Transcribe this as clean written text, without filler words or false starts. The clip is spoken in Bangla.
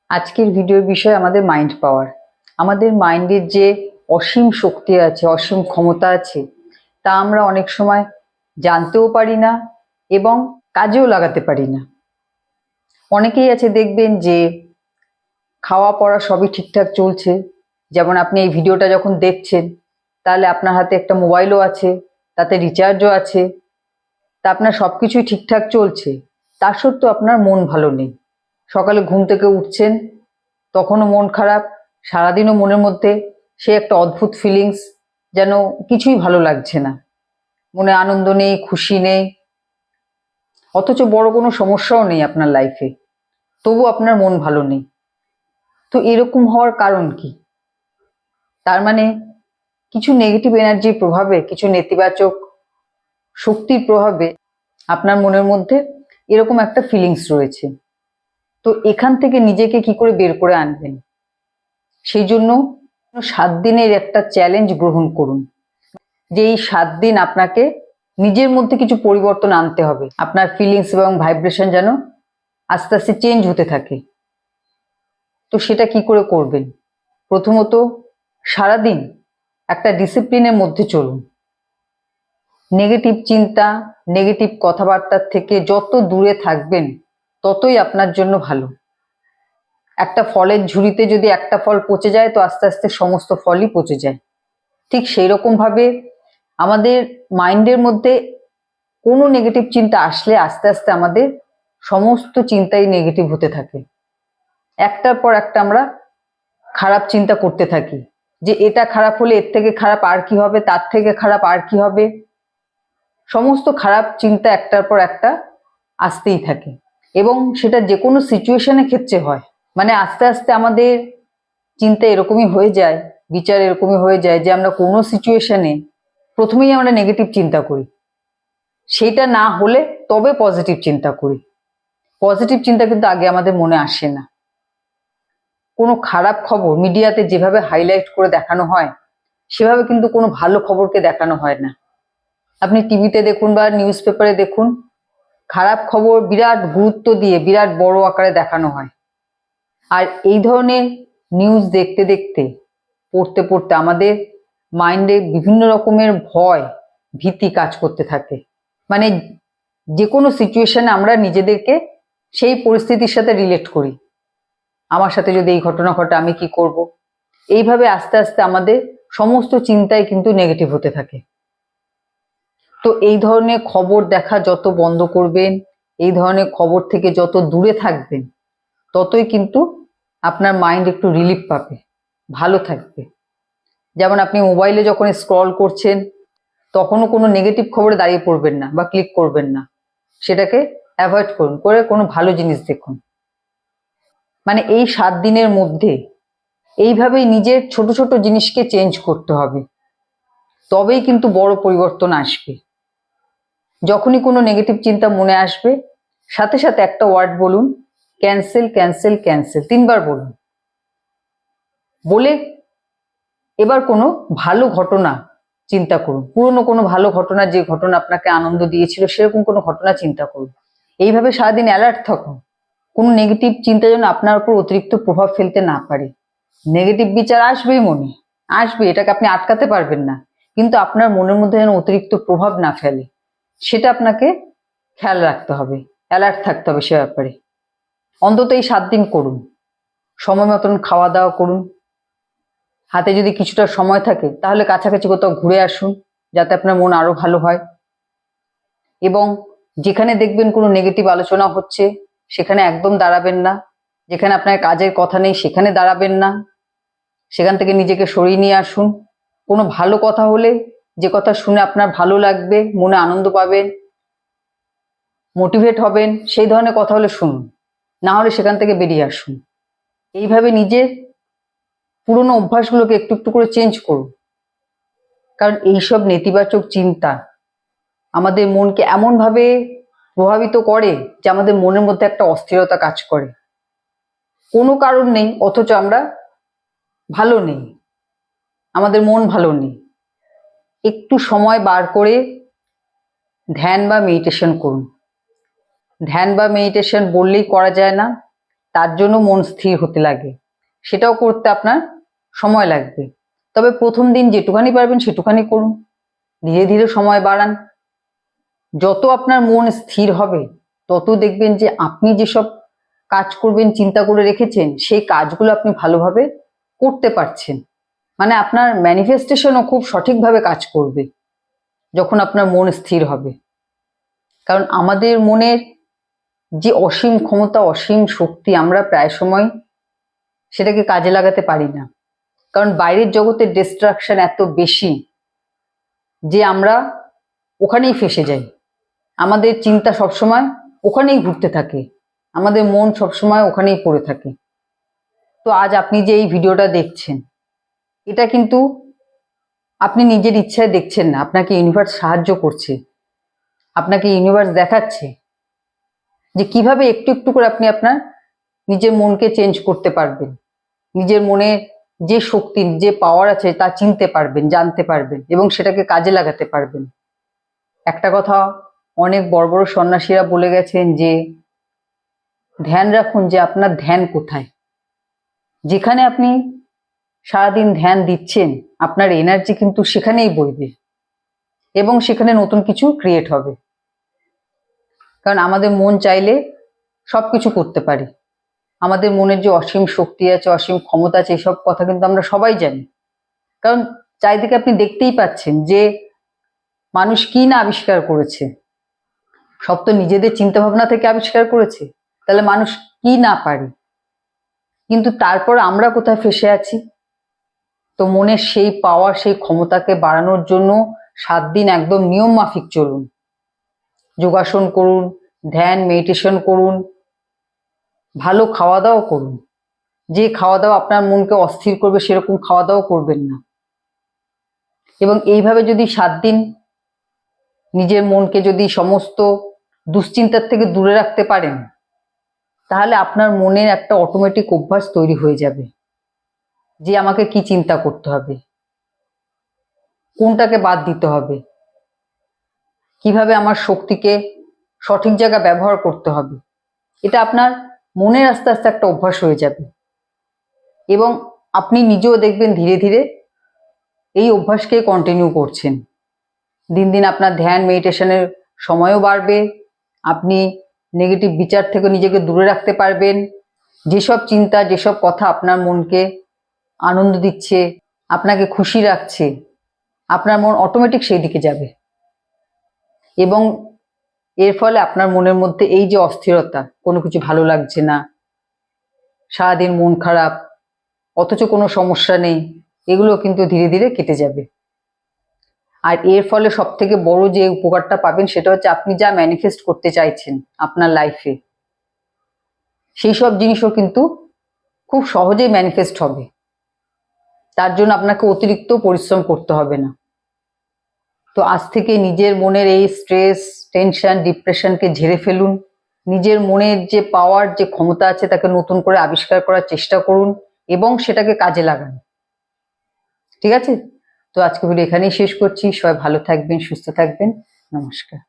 আজকের ভিডিওর বিষয় আমাদের মাইন্ড পাওয়ার। আমাদের মাইন্ডের যে অসীম শক্তি আছে, অসীম ক্ষমতা আছে, তা আমরা অনেক সময় জানতেও পারি না এবং কাজেও লাগাতে পারি না। অনেকেই আছে দেখবেন যে খাওয়া পড়া সবই ঠিকঠাক চলছে, যেমন আপনি এই ভিডিওটা যখন দেখছেন তাহলে আপনার হাতে একটা মোবাইলও আছে, তাতে রিচার্জও আছে, তা আপনার সব কিছুই ঠিকঠাক চলছে, তা সত্ত্বেও আপনার মন ভালো নেই। সকালে ঘুম থেকে উঠছেন তখনও মন খারাপ, সারাদিনও মনের মধ্যে সে একটা অদ্ভুত ফিলিংস, যেন কিছুই ভালো লাগছে না, মনে আনন্দ নেই, খুশি নেই, অথচ বড় কোনো সমস্যাও নেই আপনার লাইফে, তবু আপনার মন ভালো নেই। তো এরকম হওয়ার কারণ কি? তার মানে কিছু নেগেটিভ এনার্জির প্রভাবে, কিছু নেতিবাচক শক্তির প্রভাবে আপনার মনের মধ্যে এরকম একটা ফিলিংস রয়েছে। তো এখান থেকে নিজেকে কি করে বের করে আনবেন, সেই জন্য 7 দিনের একটা চ্যালেঞ্জ গ্রহণ করুন, যে এই 7 দিন আপনাকে নিজের মধ্যে কিছু পরিবর্তন আনতে হবে। আপনার ফিলিংস এবং ভাইব্রেশন যেন আস্তে আস্তে চেঞ্জ হতে থাকে। তো সেটা কি করে করবেন? প্রথমত, সারাদিন একটা ডিসিপ্লিনের মধ্যে চলুন। নেগেটিভ চিন্তা, নেগেটিভ কথাবার্তার থেকে যত দূরে থাকবেন ততই আপনার জন্য ভালো। একটা ফলের ঝুড়িতে যদি একটা ফল পচে যায়, তো আস্তে আস্তে সমস্ত ফলই পচে যায়। ঠিক সেই রকম ভাবে আমাদের মাইন্ডের মধ্যে কোনো নেগেটিভ চিন্তা আসলে আস্তে আস্তে আমাদের সমস্ত চিন্তাই নেগেটিভ হতে থাকে। একটার পর একটা আমরা খারাপ চিন্তা করতে থাকি, যে এটা খারাপ হলে এর থেকে খারাপ আর কি হবে, তার থেকে খারাপ আর কি হবে। সমস্ত খারাপ চিন্তা একটার পর একটা আসতেই থাকে, এবং সেটা যে কোনো সিচুয়েশনের ক্ষেত্রে হয়। মানে আস্তে আস্তে আমাদের চিন্তা এরকমই হয়ে যায়, বিচার এরকমই হয়ে যায়, যে আমরা কোনো সিচুয়েশনে প্রথমেই আমরা নেগেটিভ চিন্তা করি, সেটা না হলে তবে পজিটিভ চিন্তা করি। পজিটিভ চিন্তা কিন্তু আগে আমাদের মনে আসে না। কোনো খারাপ খবর মিডিয়াতে যেভাবে হাইলাইট করে দেখানো হয়, সেভাবে কিন্তু কোনো ভালো খবরকে দেখানো হয় না। আপনি টিভিতে দেখুন বা নিউজ পেপারে দেখুন, খারাপ খবর বিরাট গুরুত্ব দিয়ে বিরাট বড় আকারে দেখানো হয়। আর এই ধরনের নিউজ দেখতে দেখতে, পড়তে পড়তে আমাদের মাইন্ডে বিভিন্ন রকমের ভয়, ভীতি কাজ করতে থাকে। মানে যে কোনো সিচুয়েশনে আমরা নিজেদেরকে সেই পরিস্থিতির সাথে রিলেট করি। আমার সাথে যদি এই ঘটনা ঘটে আমি কি করব? এইভাবে আস্তে আস্তে আমাদের সমস্ত চিন্তাই কিন্তু নেগেটিভ হতে থাকে। তো এই ধরনের খবর দেখা যত বন্ধ করবেন, এই ধরনের খবর থেকে যত দূরে থাকবেন, ততই কিন্তু আপনার মাইন্ড একটু রিলিফ পাবে, ভালো থাকবে। যেমন আপনি মোবাইলে যখন স্ক্রল করছেন, তখনও কোনো নেগেটিভ খবরে দাঁড়িয়ে পড়বেন না বা ক্লিক করবেন না, সেটাকে অ্যাভয়েড করুন, করে কোনো ভালো জিনিস দেখুন। মানে এই 7 দিনের মধ্যে এইভাবেই নিজের ছোট ছোট জিনিসকে চেঞ্জ করতে হবে, তবেই কিন্তু বড় পরিবর্তন আসবে। যখনই কোনো নেগেটিভ চিন্তা মনে আসবে, সাথে সাথে একটা ওয়ার্ড বলুন, ক্যান্সেল ক্যান্সেল ক্যান্সেল, 3বার বলুন। বলে এবার কোনো ভালো ঘটনা চিন্তা করুন, পুরনো কোনো ভালো ঘটনা, যে ঘটনা আপনাকে আনন্দ দিয়েছিল সেরকম কোনো ঘটনা চিন্তা করুন। এইভাবে সারাদিন অ্যালার্ট থাকুন, কোনো নেগেটিভ চিন্তা যেন আপনার উপর অতিরিক্ত প্রভাব ফেলতে না পারে। নেগেটিভ বিচার আসবেই, মনে আসবে, এটাকে আপনি আটকাতে পারবেন না, কিন্তু আপনার মনের মধ্যে যেন অতিরিক্ত প্রভাব না ফেলে, সেটা আপনাকে খেয়াল রাখতে হবে, অ্যালার্ট থাকতে হবে সে ব্যাপারে। অন্তত এই 7 দিন করুন। সময় মতন খাওয়া দাওয়া করুন। হাতে যদি কিছুটা সময় থাকে তাহলে কাছাকাছি কোথাও ঘুরে আসুন, যাতে আপনার মন আরো ভালো হয়। এবং যেখানে দেখবেন কোনো নেগেটিভ আলোচনা হচ্ছে সেখানে একদম দাঁড়াবেন না। যেখানে আপনার কাজের কথা নেই সেখানে দাঁড়াবেন না, সেখান থেকে নিজেকে সরিয়ে নিয়ে আসুন। কোনো ভালো কথা হলে, যে কথা শুনে আপনার ভালো লাগবে, মনে আনন্দ পাবেন, মোটিভেট হবেন, সেই ধরনের কথা হলে শুনুন, না হলে সেখান থেকে বেরিয়ে আসুন। এইভাবে নিজের পুরনো অভ্যাসগুলোকে একটু একটু করে চেঞ্জ করুন। কারণ এইসব নেতিবাচক চিন্তা আমাদের মনকে এমনভাবে প্রভাবিত করে যে আমাদের মনের মধ্যে একটা অস্থিরতা কাজ করে। কোনো কারণ নেই, অথচ আমরা ভালো নেই, আমাদের মন ভালো নেই। একটু সময় বার করে ধ্যান বা মেডিটেশন করুন। ধ্যান বা মেডিটেশন বললেই করা যায় না, তার জন্য মন স্থির হতে লাগে, সেটাও করতে আপনার সময় লাগবে। তবে প্রথম দিন যেটুখানি পারবেন সেটুখানি করুন, ধীরে ধীরে সময় বাড়ান। যত আপনার মন স্থির হবে তত দেখবেন যে আপনি যেসব কাজ করবেন চিন্তা করে রেখেছেন সেই কাজগুলো আপনি ভালোভাবে করতে পারছেন। মানে আপনার ম্যানিফেস্টেশনও খুব সঠিকভাবে কাজ করবে যখন আপনার মন স্থির হবে। কারণ আমাদের মনের যে অসীম ক্ষমতা, অসীম শক্তি, আমরা প্রায় সময় সেটাকে কাজে লাগাতে পারি না। কারণ বাইরের জগতের ডিস্ট্রাকশন এত বেশি যে আমরা ওখানেই ফেসে যাই। আমাদের চিন্তা সবসময় ওখানেই ঘুরতে থাকে, আমাদের মন সবসময় ওখানেই পড়ে থাকে। তো আজ আপনি যে এই ভিডিওটা দেখছেন, এটা কিন্তু আপনি নিজের ইচ্ছায় দেখছেন না, আপনাকে ইউনিভার্স সাহায্য করছে। আপনাকে ইউনিভার্স দেখাচ্ছে যে কিভাবে একটু একটু করে আপনি আপনার নিজের মনকে চেঞ্জ করতে পারবেন, নিজের মনে যে শক্তি, যে পাওয়ার আছে তা চিনতে পারবেন, জানতে পারবেন এবং সেটাকে কাজে লাগাতে পারবেন। একটা কথা অনেক বড় বড় সন্ন্যাসীরা বলে গেছেন যে ধ্যান রাখুন যে আপনার ধ্যান কোথায়। যেখানে আপনি সারাদিন ধ্যান দিচ্ছেন আপনার এনার্জি কিন্তু সেখানেই বইবে এবং সেখানে নতুন কিছু ক্রিয়েট হবে। কারণ আমাদের মন চাইলে সবকিছু করতে পারে। আমাদের মনের যে অসীম শক্তি আছে, অসীম ক্ষমতা আছে, এসব কথা কিন্তু আমরা সবাই জানি। কারণ চারিদিকে আপনি দেখতেই পাচ্ছেন যে মানুষ কি না আবিষ্কার করেছে। সব তো নিজেদের চিন্তা ভাবনা থেকে আবিষ্কার করেছে, তাহলে মানুষ কি না পারে। কিন্তু তারপর আমরা কোথায় ফেসে আছি। তো মনের সেই পাওয়ার, সেই ক্ষমতাকে বাড়ানোর জন্য 7 দিন একদম নিয়ম মাফিক চলুন, যোগাসন করুন, ধ্যান মেডিটেশন করুন, ভালো খাওয়া দাওয়া করুন। যে খাওয়া দাওয়া আপনার মনকে অস্থির করবে সেরকম খাওয়া দাওয়া করবেন না। এবং এইভাবে যদি 7 দিন নিজের মনকে যদি সমস্ত দুশ্চিন্তার থেকে দূরে রাখতে পারেন, তাহলে আপনার মনের একটা অটোমেটিক অভ্যাস তৈরি হয়ে যাবে যে আমাকে কি চিন্তা করতে হবে, কোনটাকে বাদ দিতে হবে, কিভাবে আমার শক্তিকে সঠিক জায়গায় ব্যবহার করতে হবে। এটা আপনার মনের আস্তে আস্তে একটা অভ্যাস হয়ে যাবে এবং আপনি নিজেও দেখবেন ধীরে ধীরে এই অভ্যাসকে কন্টিনিউ করছেন। দিন দিন আপনার ধ্যান মেডিটেশনের সময়ও বাড়বে, আপনি নেগেটিভ বিচার থেকে নিজেকে দূরে রাখতে পারবেন। যেসব চিন্তা, যেসব কথা আপনার মনকে আনন্দ দিচ্ছে, আপনাকে খুশি রাখছে, আপনার মন অটোমেটিক সেই দিকে যাবে এবং এর ফলে আপনার মনের মধ্যে এই যে অস্থিরতা, কোনো কিছু ভালো লাগছে না, সারাদিন মন খারাপ অথচ কোনো সমস্যা নেই, এগুলো কিন্তু ধীরে ধীরে কেটে যাবে। আর এর ফলে সব থেকে বড় যে উপকারটা পাবেন সেটা হচ্ছে আপনি যা ম্যানিফেস্ট করতে চাইছেন আপনার লাইফে, সেই সব জিনিসও কিন্তু খুব সহজেই ম্যানিফেস্ট হবে। তার জন্য আপনাকে অতিরিক্ত পরিশ্রম করতে হবে না। তো আজ থেকে নিজের মনের এই স্ট্রেস, টেনশন, ডিপ্রেশনকে ঝেড়ে ফেলুন। নিজের মনের যে পাওয়ার, যে ক্ষমতা আছে তাকে নতুন করে আবিষ্কার করার চেষ্টা করুন এবং সেটাকে কাজে লাগান। ঠিক আছে? তো আজকে ভিডিও এখানেই শেষ করছি। সবাই ভালো থাকবেন, সুস্থ থাকবেন। নমস্কার।